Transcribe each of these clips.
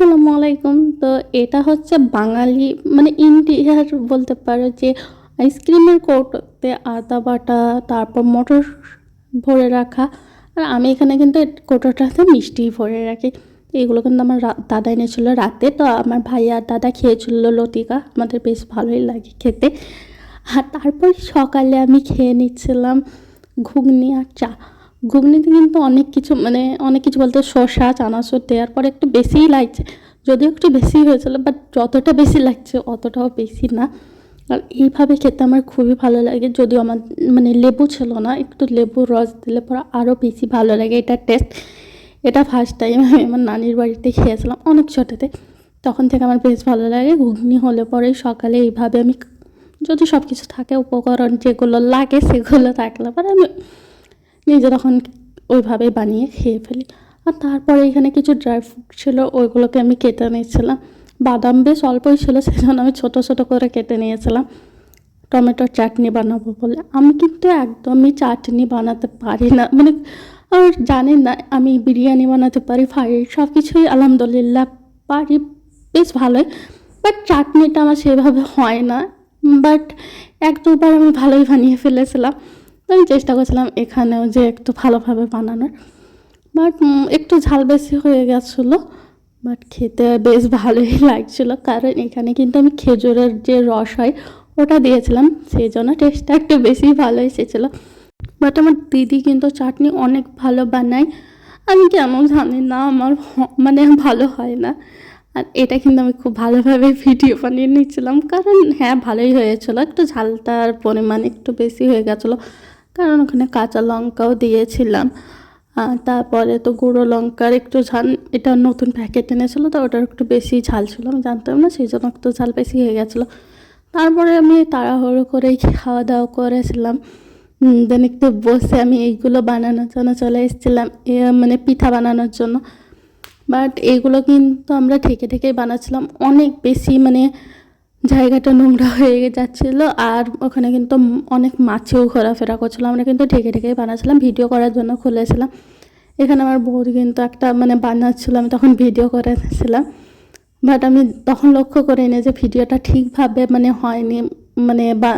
আসসালামু আলাইকুম। তো এটা হচ্ছে বাঙালি মানে ইন্ডিয়ার বলতে পারো যে আইসক্রিমের কৌটোতে আদা বাটা, তারপর মটর ভরে রাখা। আর আমি এখানে কিন্তু কৌটোটাতে মিষ্টি ভরে রাখি। এগুলো কিন্তু আমার দাদা এনেছিল রাতে। তো আমার ভাই আর দাদা খেয়েছিল লতিকা, আমাদের বেশ ভালোই লাগে খেতে। আর তারপর সকালে আমি খেয়ে নিচ্ছিলাম ঘুগনি আর চা। ঘুগনিতে কিন্তু অনেক কিছু বলতে শসা চানাচুর দেওয়ার পরে একটু বেশিই লাগছে, যদিও একটু বেশি হয়েছিল, বাট যতটা বেশি লাগছে অতটাও বেশি না। আর এইভাবে খেতে আমার খুবই ভালো লাগে, যদিও আমার লেবু ছিল না, একটু লেবুর রস দিলে পরে আরও বেশি ভালো লাগে এটার টেস্ট। এটা ফার্স্ট টাইম আমি আমার নানির বাড়িতে খেয়েছিলাম অনেক ছোটোতে, তখন থেকে আমার বেশ ভালো লাগে। ঘুগনি হলে পরে সকালে এইভাবে আমি, যদি সব কিছু থাকে উপকরণ যেগুলো লাগে সেগুলো থাকলে পরে আমি নিজে তখন ওইভাবেই বানিয়ে খেয়ে ফেলি। আর তারপরে এখানে কিছু ড্রাই ফ্রুট ছিল, ওইগুলোকে আমি কেটে নিয়েছিলাম। বাদাম বেশ অল্পই ছিল, সেজন্য আমি ছোটো ছোটো করে কেটে নিয়েছিলাম টমেটোর চাটনি বানাবো বলে। আমি কিন্তু একদমই চাটনি বানাতে পারি না, আর জানেন না, আমি বিরিয়ানি বানাতে পারি, ফ্রাইড সব কিছুই আলহামদুলিল্লাহ পারি বেশ ভালোই, বাট চাটনিটা আমার সেভাবে হয় না। বাট এক দুবার আমি ভালোই বানিয়ে ফেলেছিলাম। তো আমি চেষ্টা করছিলাম এখানেও যে একটু ভালোভাবে বানানোর, বাট একটু ঝাল বেশি হয়ে গেছিলো। বাট খেতে বেশ ভালোই লাগছিলো, কারণ এখানে কিন্তু আমি খেজুরের যে রস হয় ওটা দিয়েছিলাম, সেই জন্য টেস্টটা একটু বেশি ভালো এসেছিলো। বাট আমার দিদি কিন্তু চাটনি অনেক ভালো বানায়, আমি কেন জানি না আমার ভালো হয় না। আর এটা কিন্তু আমি খুব ভালোভাবে ভিডিও বানিয়ে নিচ্ছিলাম, কারণ হ্যাঁ ভালোই হয়েছিলো, একটু ঝালটার পরিমাণ একটু বেশি হয়ে গেছিলো, কারণ ওখানে কাঁচা লঙ্কাও দিয়েছিলাম। তারপরে তো গুঁড়ো লঙ্কার একটু ঝাল, এটা নতুন প্যাকেট এনেছিলো তো ওটার একটু বেশি ঝাল ছিল, আমি জানতাম না, সেই জন্য একটু ঝাল বেশি হয়ে গেছিলো। তারপরে আমি তাড়াহুড়ো করেই খাওয়া দাওয়া করেছিলাম। দেন একটু বসে আমি এইগুলো বানানোর জন্য চলে এসেছিলাম, পিঠা বানানোর জন্য। বাট এইগুলো কিন্তু আমরা ঠেকে ঠেকেই বানাচ্ছিলাম, অনেক বেশি জায়গাটা নোংরা হয়ে যাচ্ছিলো, আর ওখানে কিন্তু অনেক মাছিও ঘোরাফেরা করছিলো। আমরা কিন্তু ঠেকে ঠেকেই বানাচ্ছিলাম, ভিডিও করার জন্য খুলেছিলাম। এখানে আমার বৌদি কিন্তু একটা বানাচ্ছিলো, আমি তখন ভিডিও করেছিলাম। বাট আমি তখন লক্ষ্য করিনি যে ভিডিওটা ঠিকভাবে হয়নি, বা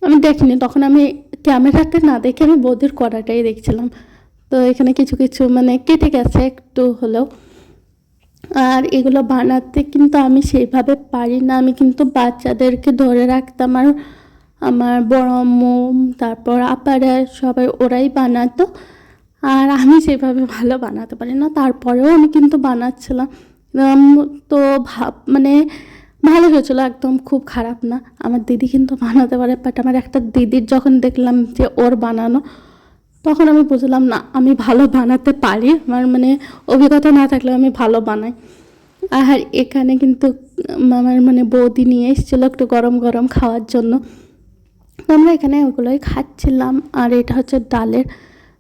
আমি দেখিনি, তখন আমি ক্যামেরাতে না দেখে আমি বৌদির কড়াটাই দেখছিলাম। তো এখানে কিছু কিছু কেটে গেছে একটু হলেও। আর এগুলো বানাতে কিন্তু আমি সেইভাবে পারি না, আমি কিন্তু বাচ্চাদেরকে ধরে রাখতাম, আর আমার বড় আম্মু তারপর আপারা সবাই ওরাই বানাতো, আর আমি সেভাবে ভালো বানাতে পারি না। তারপরেও আমি কিন্তু বানাচ্ছিলাম। তো ভালো হয়েছিলো, একদম খুব খারাপ না। আমার দিদি কিন্তু বানাতে পারে, বাট আমার একটা দিদির যখন দেখলাম যে ওর বানানো, তখন আমি বুঝলাম না আমি ভালো বানাতে পারি, আমার অভিজ্ঞতা না থাকলেও আমি ভালো বানাই। আর এখানে কিন্তু আমার বৌদি নিয়ে এসেছিলো একটু গরম গরম খাওয়ার জন্য, তো আমরা এখানে ওগুলোই খাচ্ছিলাম। আর এটা হচ্ছে ডালের,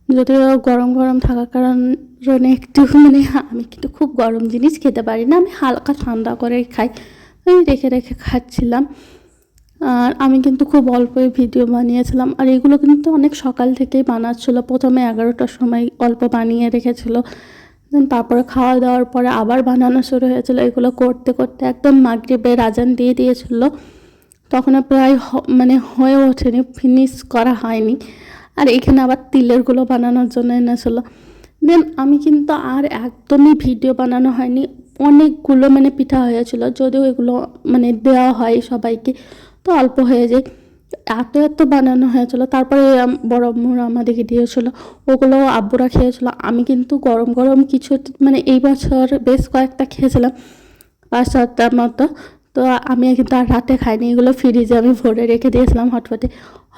যদিও গরম গরম থাকার কারণে একটু আমি কিন্তু খুব গরম জিনিস খেতে পারি না, আমি হালকা ঠান্ডা করে খাই, আমি রেখে রেখে খাচ্ছিলাম। আর আমি কিন্তু খুব অল্পই ভিডিও বানিয়েছিলাম, আর এগুলো কিন্তু অনেক সকাল থেকেই বানাচ্ছিলো। প্রথমে 11টার সময় অল্প বানিয়ে রেখেছিলো, দেন তারপরে খাওয়া দাওয়ার পরে আবার বানানো শুরু হয়েছিলো। এগুলো করতে করতে একদম মাগরিবের আজান দিয়ে দিয়েছিলো, তখন প্রায় হয়ে ওঠেনি, ফিনিশ করা হয়নি। আর এখানে আবার তিলেরগুলো বানানোর জন্য এনেছিলো। দেন আমি কিন্তু আর একদমই ভিডিও বানানো হয়নি, অনেকগুলো পিঠা হয়েছিল, যদিও এগুলো দেওয়া হয় সবাইকে, তো অল্প হয়ে যায়, এত এত বানানো হয়েছিল। তারপরে বড় আম্মুরা আমাদেরকে দিয়েছিলো, ওগুলো আব্বুরা খেয়েছিল। আমি কিন্তু গরম গরম কিছু এই বছর বেশ কয়েকটা খেয়েছিলাম, 5-7টার মতো। তো আমি কিন্তু আর রাতে খাইনি, এগুলো ফ্রিজে আমি ভরে রেখে দিয়েছিলাম হটপটে।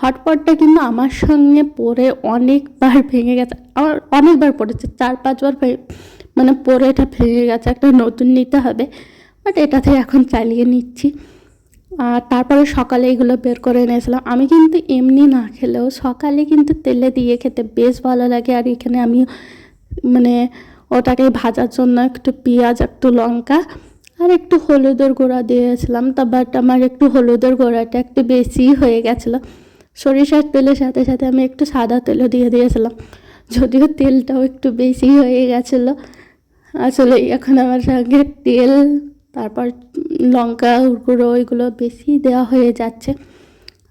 হটপটটা কিন্তু আমার সঙ্গে পরে অনেকবার ভেঙে গেছে, আমার অনেকবার পড়েছে, 4-5বার পরে এটা ভেঙে গেছে, একটা নতুন নিতে হবে। বাট এটাতে এখন চালিয়ে নিচ্ছি। আর তারপরে সকালে এগুলো বের করে এনেছিলাম। আমি কিন্তু এমনি না খেলেও সকালে কিন্তু তেলে দিয়ে খেতে বেশ ভালো লাগে। আর এখানে আমি ওটাকে ভাজার জন্য একটু পেঁয়াজ, একটু লঙ্কা আর একটু হলুদের গুঁড়া দিয়েছিলাম। তা বাট আমার একটু হলুদের গুঁড়াটা একটু বেশি হয়ে গেছিলো। সরিষার তেলের সাথে সাথে আমি একটু সাদা তেলও দিয়ে দিয়েছিলাম, যদিও তেলটাও একটু বেশি হয়ে গেছিলো। আসলে এখন আমার সঙ্গে তেল, তারপর লঙ্কা গুঁড়ো এগুলো বেশি দেওয়া হয়ে যাচ্ছে।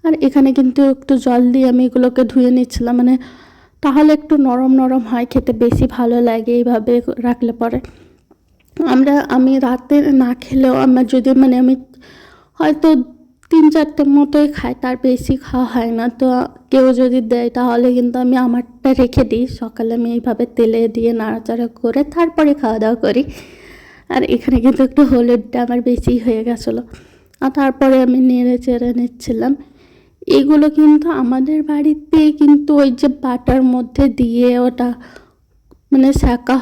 আর এখানে কিন্তু একটু জল দিয়ে আমি এগুলোকে ধুয়ে নিচ্ছিলাম, মানে তাহলে একটু নরম নরম হয়, খেতে বেশি ভালো লাগে এইভাবে রাখলে পরে। আমি রাতে না খেলেও আমার যদি মানে আমি হয়তো 3-4টে মতোই খাই, তার বেশি খাওয়া হয় না। তো কেউ যদি দেয় তাহলে কিন্তু আমি আমারটা রেখে দিই, সকালে আমি এইভাবে তেলে দিয়ে নাড়াচাড়া করে তারপরে খাওয়া দাওয়া করি। আর এখানে কিন্তু একটু হলুদটা আমার বেশি হয়ে গেছিলো, আর তারপরে আমি নেড়ে চেড়ে নিচ্ছিলাম। এগুলো কিন্তু আমাদের বাড়িতে কিন্তু ওই যে বাটার মধ্যে দিয়ে ওটা মানে শাঁকা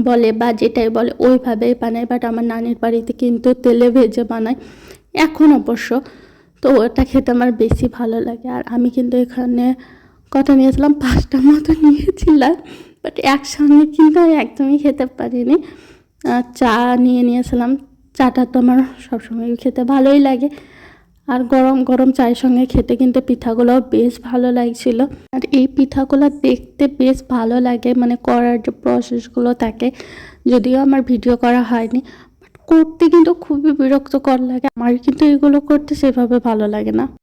বলে বা যেটাই বলে ওইভাবেই বানায়, বাট আমার নানির বাড়িতে কিন্তু তেলে ভেজে বানায় এখন অবশ্য। তো ওটা খেতে আমার বেশি ভালো লাগে। আর আমি কিন্তু এখানে কটা নিয়েছিলাম, 5টা মতো নিয়েছিলাম, বাট একসঙ্গে কিন্তু আমি একদমই খেতে পারিনি। চা নিয়েছিলাম, চাটা তো আমার সবসময় খেতে ভালোই লাগে। আর গরম গরম চায়ের সঙ্গে খেতে কিন্তু পিঠাগুলো বেশ ভালো লাগছিল। আর এই পিঠাগুলো দেখতে বেশ ভালো লাগে, মানে করার যে প্রসেসগুলো থাকে, যদিও আমার ভিডিও করা হয়নি, বাট করতে কিন্তু খুবই বিরক্তকর লাগে। আমার কিন্তু এগুলো করতে সেভাবে ভালো লাগে না।